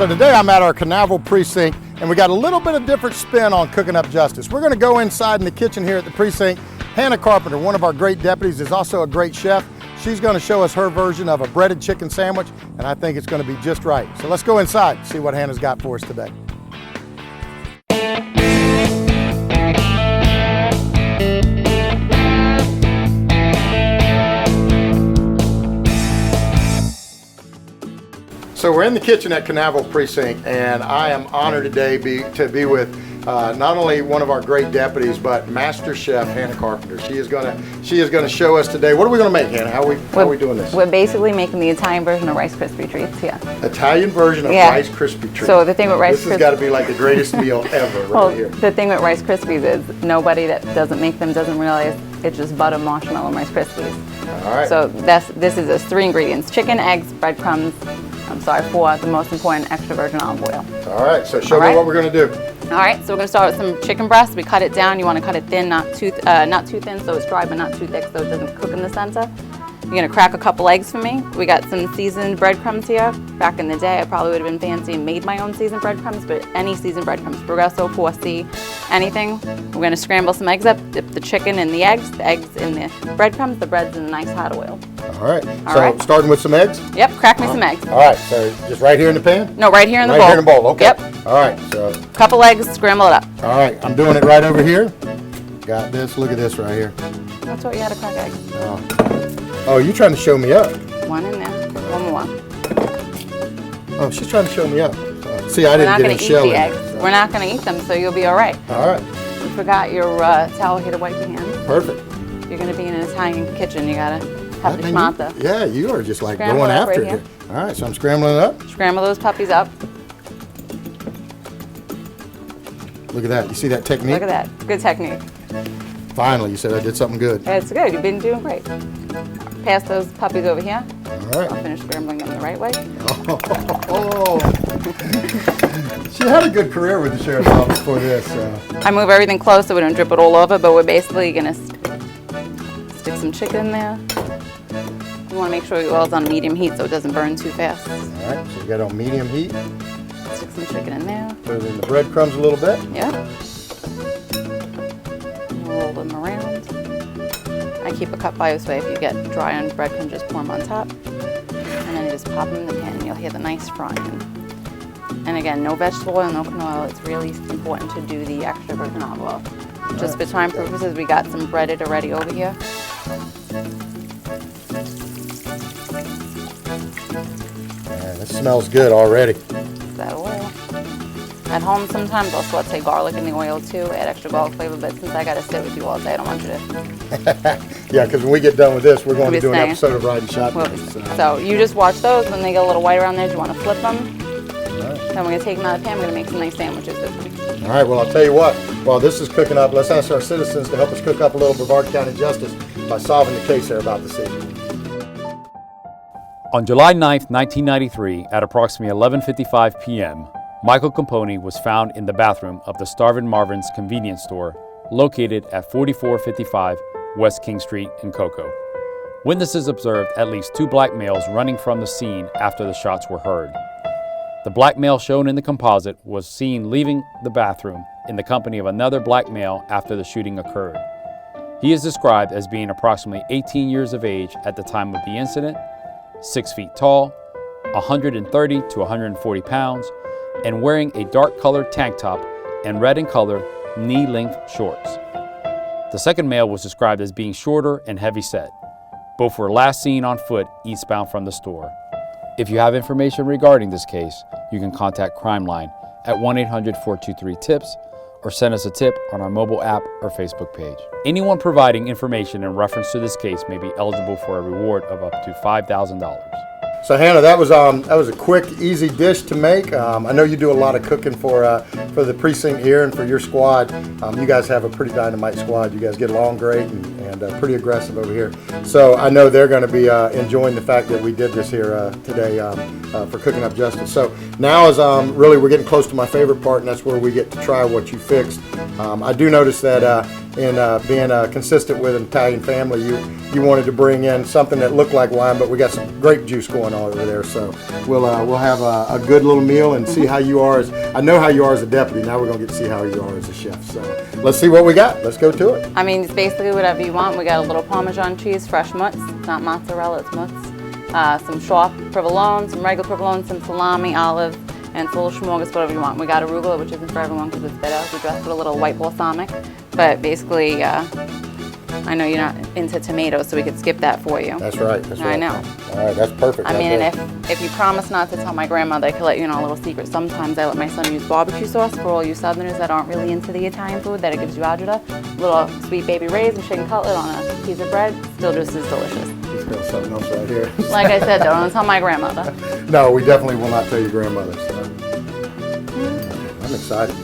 So today I'm at our Canaveral precinct and we got a little bit of different spin on cooking up justice. We're going to go inside in the kitchen here at the precinct. Hannah Carpenter, one of our great deputies, is also a great chef. She's going to show us her version of a breaded chicken sandwich, and I think it's going to be just right. So let's go inside and see what Hannah's got for us today. So we're in the kitchen at Canaveral Precinct, and I am honored today to be with not only one of our great deputies, but Master Chef Hannah Carpenter. She is going to show us today. What are we going to make, Hannah? How are we doing this? We're basically making the Italian version of Rice Krispie treats here. Italian version of Rice Krispie treats. So the thing with Rice Krispies, this has got to be like the greatest meal ever, right here. The thing with Rice Krispies is nobody that doesn't make them doesn't realize it's just butter, marshmallow, and Rice Krispies. All right. So this is just 3 ingredients: chicken, eggs, breadcrumbs. For the most important extra virgin olive oil. All right, so show me what we're going to do. All right, so we're going to start with some chicken breast. We cut it down. You want to cut it thin, not too thin, so it's dry, but not too thick, so it doesn't cook in the center. You're going to crack a couple eggs for me. We got some seasoned breadcrumbs here. Back in the day, I probably would have been fancy and made my own seasoned breadcrumbs, but any seasoned breadcrumbs, Progresso, 4C, anything. We're going to scramble some eggs up, dip the chicken in the eggs in the breadcrumbs, the bread's in a nice hot oil. All right, starting with some eggs? Yep, crack me some eggs. All right, so just right here in the pan? No, right here in the bowl. Right here in the bowl, okay. Yep. All right, so. Couple eggs, scramble it up. All right, I'm doing it right over here. Got this, look at this right here. That's what you had to crack eggs. Oh, you're trying to show me up. One in there, one more. Oh, she's trying to show me up. See, I didn't get any shell in there. So. We're not going to eat them, so you'll be all right. All right. You forgot your towel here to wipe your hands. Perfect. You're going to be in an Italian kitchen. You got to have the schmata. Yeah, you are just like Scramble going after right it. All right, so I'm scrambling it up. Scramble those puppies up. Look at that. You see that technique? Look at that. Good technique. Finally, you said I did something good. It's good. You've been doing great. Pass those puppies over here. All right. I'll finish scrambling them the right way. Oh. She had a good career with the sheriff's office before this. I move everything close so we don't drip it all over, but we're basically going to stick some chicken in there. You want to make sure your oil's on medium heat so it doesn't burn too fast. All right, so you got it on medium heat. Stick some chicken in there. Put it in the breadcrumbs a little bit. Yeah. Roll them around. I keep a cup by this way. If you get dry on breadcrumbs, just pour them on top. And then you just pop them in the pan and you'll hear the nice frying. And again, no vegetable oil, no canola oil. It's really important to do the extra virgin olive oil. Just for time purposes, we got some breaded already over here. Man, this smells good already. That oil. At home, sometimes I'll saute garlic in the oil too, add extra garlic flavor, but since I got to sit with you all day, I don't want you to. Yeah, because when we get done with this, we're going to do an episode of Riding Shotgun. So you just watch those. When they get a little white around there, you want to flip them. Right. Then we're going to take them out of the pan. We're going to make some nice sandwiches with them. All right, well, I'll tell you what. While this is cooking up, let's ask our citizens to help us cook up a little Brevard County justice by solving the case they're about to see. On July 9th, 1993, at approximately 11:55 p.m., Michael Componi was found in the bathroom of the Starvin' Marvin's convenience store located at 4455 West King Street in Cocoa. Witnesses observed at least 2 black males running from the scene after the shots were heard. The black male shown in the composite was seen leaving the bathroom in the company of another black male after the shooting occurred. He is described as being approximately 18 years of age at the time of the incident, 6 feet tall, 130 to 140 pounds, and wearing a dark-colored tank top and red in color knee-length shorts. The second male was described as being shorter and heavy-set. Both were last seen on foot eastbound from the store. If you have information regarding this case, you can contact Crime Line at 1-800-423-TIPS or send us a tip on our mobile app or Facebook page. Anyone providing information in reference to this case may be eligible for a reward of up to $5,000. So Hannah, that was a quick, easy dish to make. I know you do a lot of cooking for the precinct here and for your squad. You guys have a pretty dynamite squad. You guys get along great, and and pretty aggressive over here. So I know they're going to be enjoying the fact that we did this here today for Cooking Up Justice. So now is really we're getting close to my favorite part, and that's where we get to try what you fixed. I do notice that in being consistent with an Italian family, you wanted to bring in something that looked like wine, but we got some grape juice going on over there. So we'll have a good little meal and see how you are as, I know how you are as a deputy. Now we're going to get to see how you are as a chef. So let's see what we got. Let's go to it. I mean, it's basically whatever you want. We got a little Parmesan cheese, fresh mutts. It's not mozzarella, it's mutts. Some sharp provolone, some regular provolone, some salami, olive, and it's a little smorgasbord, whatever you want. We got arugula, which isn't for everyone because it's bitter. We dressed with a little white balsamic. But basically, I know you're not into tomatoes, so we could skip that for you. That's right. That's right. I know. All right, that's perfect. I mean, and if you promise not to tell my grandmother, I could let you know a little secret. Sometimes I let my son use barbecue sauce for all you Southerners that aren't really into the Italian food, that it gives you agita. Little sweet baby rays and chicken cutlet on a piece of bread, still just as delicious. He's got something else right here. Like I said, don't tell my grandmother. No, we definitely will not tell your grandmother. So. I'm excited.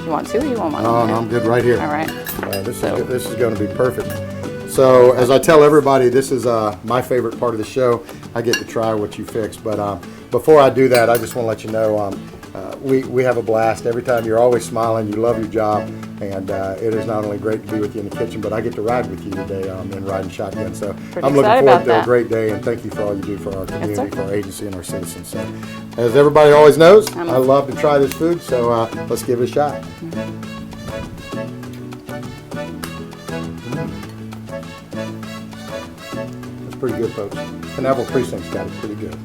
You want two or you want one? Oh, no, I'm good right here. All right. This is going to be perfect. So as I tell everybody, this is my favorite part of the show. I get to try what you fixed. But before I do that, I just want to let you know we have a blast. Every time you're always smiling, you love your job. And it is not only great to be with you in the kitchen, but I get to ride with you today in riding shotgun. So I'm looking forward to a great day, and thank you for all you do for our community, for our agency, and our citizens. So, as everybody always knows, I love to try this food, so let's give it a shot. That's pretty good, folks. Canaveral Precinct's got it pretty good.